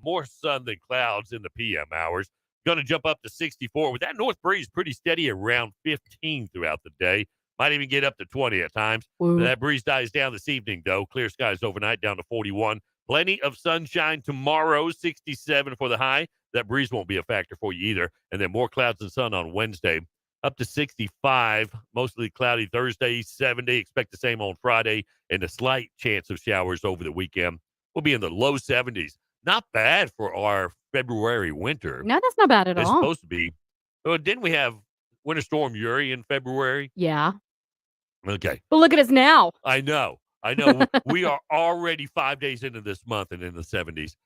more sun than clouds in the PM hours. Going to jump up to 64 with that north breeze pretty steady around 15 throughout the day. Might even get up to 20 at times. Ooh. That breeze dies down this evening, though. Clear skies overnight down to 41. Plenty of sunshine tomorrow, 67 for the high. That breeze won't be a factor for you either. And then more clouds and sun on Wednesday, up to 65. Mostly cloudy Thursday, 70. Expect the same on Friday, and a slight chance of showers over the weekend. We'll be in the low 70s. Not bad for our February winter. No, that's not bad at It's all. supposed to be. Well, didn't we have Winter Storm Uri in February? Yeah. Okay. But look at us now. I know. We are already 5 days into this month and in the 70s.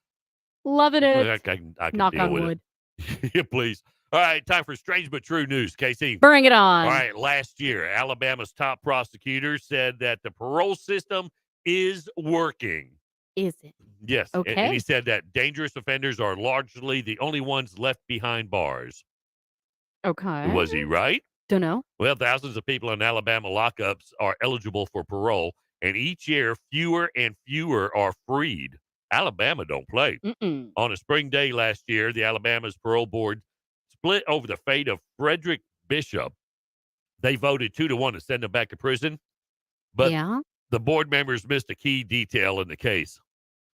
Loving it. I can Knock deal on with wood. it. Yeah, please. All right, time for strange but true news, Casey. Bring it on. All right, last year, Alabama's top prosecutor said that the parole system is working. Is it? Yes. Okay. And he said that dangerous offenders are largely the only ones left behind bars. Okay. Was he right? Don't know. Well, thousands of people in Alabama lockups are eligible for parole, and each year, fewer and fewer are freed. Alabama don't play. Mm-mm. On a spring day last year, the Alabama's parole board split over the fate of Frederick Bishop. They voted 2-1 to send him back to prison, but Yeah. the board members missed a key detail in the case.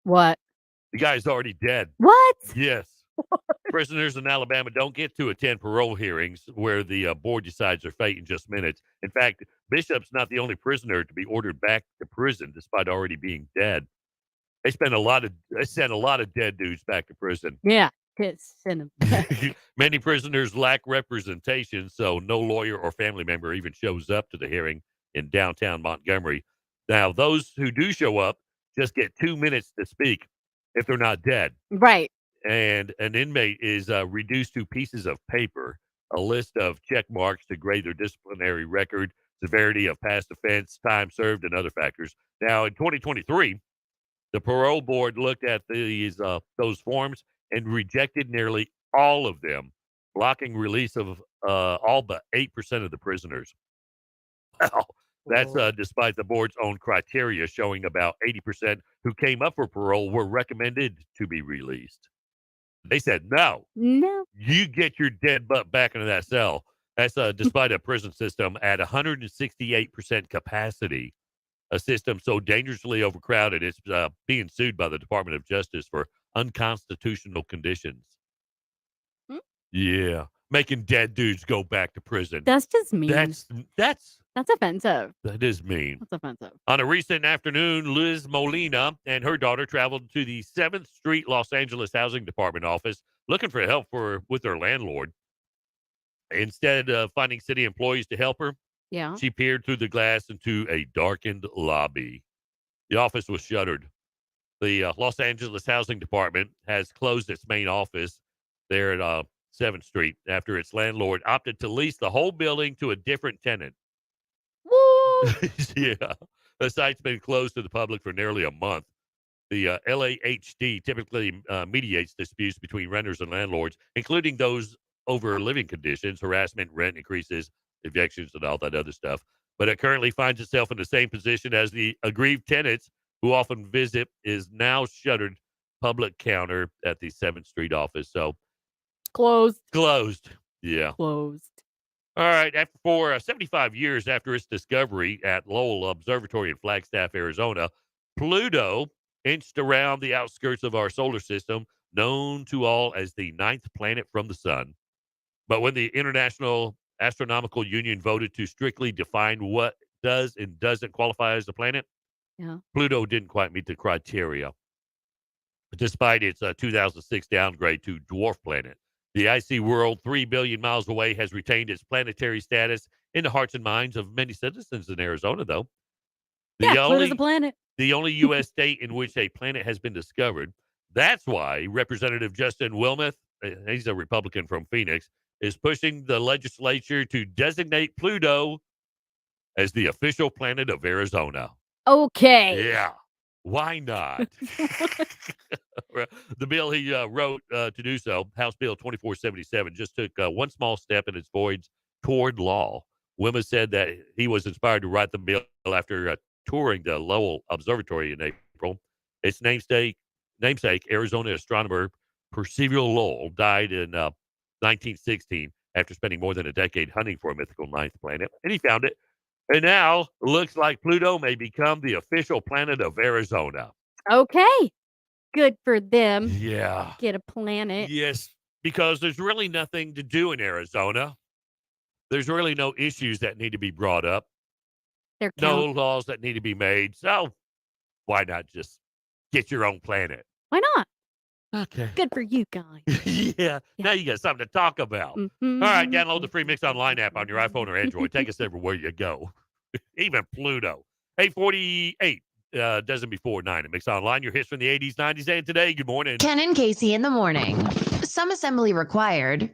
What? The guy's already dead. What? Yes. Prisoners in Alabama don't get to attend parole hearings where the board decides their fate in just minutes. In fact, Bishop's not the only prisoner to be ordered back to prison despite already being dead. They sent a lot of dead dudes back to prison. Yeah. Send him back. Many prisoners lack representation, so no lawyer or family member even shows up to the hearing in downtown Montgomery. Now, those who do show up just get 2 minutes to speak if they're not dead. Right. And an inmate is reduced to pieces of paper, a list of check marks to grade their disciplinary record, severity of past offense, time served, and other factors. Now, in 2023, the parole board looked at those forms and rejected nearly all of them, blocking release of all but 8% of the prisoners. Wow. That's despite the board's own criteria showing about 80% who came up for parole were recommended to be released. They said, no, you get your dead butt back into that cell. That's despite a prison system at 168% capacity, a system so dangerously overcrowded, it's being sued by the Department of Justice for unconstitutional conditions. Yeah. Making dead dudes go back to prison. That's just mean. That's offensive. That is mean. That's offensive. On a recent afternoon, Liz Molina and her daughter traveled to the 7th Street Los Angeles Housing Department office looking for help with their landlord. Instead of finding city employees to help her, she peered through the glass into a darkened lobby. The office was shuttered. The Los Angeles Housing Department has closed its main office there at 7th Street after its landlord opted to lease the whole building to a different tenant. Woo! Yeah. The site's been closed to the public for nearly a month. The LAHD typically mediates disputes between renters and landlords, including those over living conditions, harassment, rent increases, evictions, and all that other stuff. But it currently finds itself in the same position as the aggrieved tenants who often visit is now shuttered public counter at the 7th Street office. So Closed. Yeah. Closed. All right. For 75 years after its discovery at Lowell Observatory in Flagstaff, Arizona, Pluto inched around the outskirts of our solar system, known to all as the 9th planet from the sun. But when the International Astronomical Union voted to strictly define what does and doesn't qualify as a planet, Pluto didn't quite meet the criteria, despite its 2006 downgrade to dwarf planet. The icy world, 3 billion miles away, has retained its planetary status in the hearts and minds of many citizens in Arizona, though. Pluto's a planet. The only U.S. state in which a planet has been discovered. That's why Representative Justin Wilmoth, he's a Republican from Phoenix, is pushing the legislature to designate Pluto as the official planet of Arizona. Okay. Yeah. Why not? The bill he wrote to do so, House Bill 2477, just took one small step in its voyage toward law. Wilmoth said that he was inspired to write the bill after touring the Lowell Observatory in April. Its namesake namesake, Arizona astronomer Percival Lowell, died in 1916 after spending more than a decade hunting for a mythical ninth planet, and he found it. And now looks like Pluto may become the official planet of Arizona. Okay. Good for them. Yeah. Get a planet. Yes, because there's really nothing to do in Arizona. There's really no issues that need to be brought up. No laws that need to be made. So why not just get your own planet? Why not? Okay. Good for you guys. Yeah. Now you got something to talk about. Mm-hmm. All right. Download the free Mix Online app on your iPhone or Android. Take us everywhere you go. Even Pluto. 848. Dozen before 9 at Mix Online. Your hits from the 80s, 90s, and today. Good morning. Ken and Casey in the morning. Some assembly required.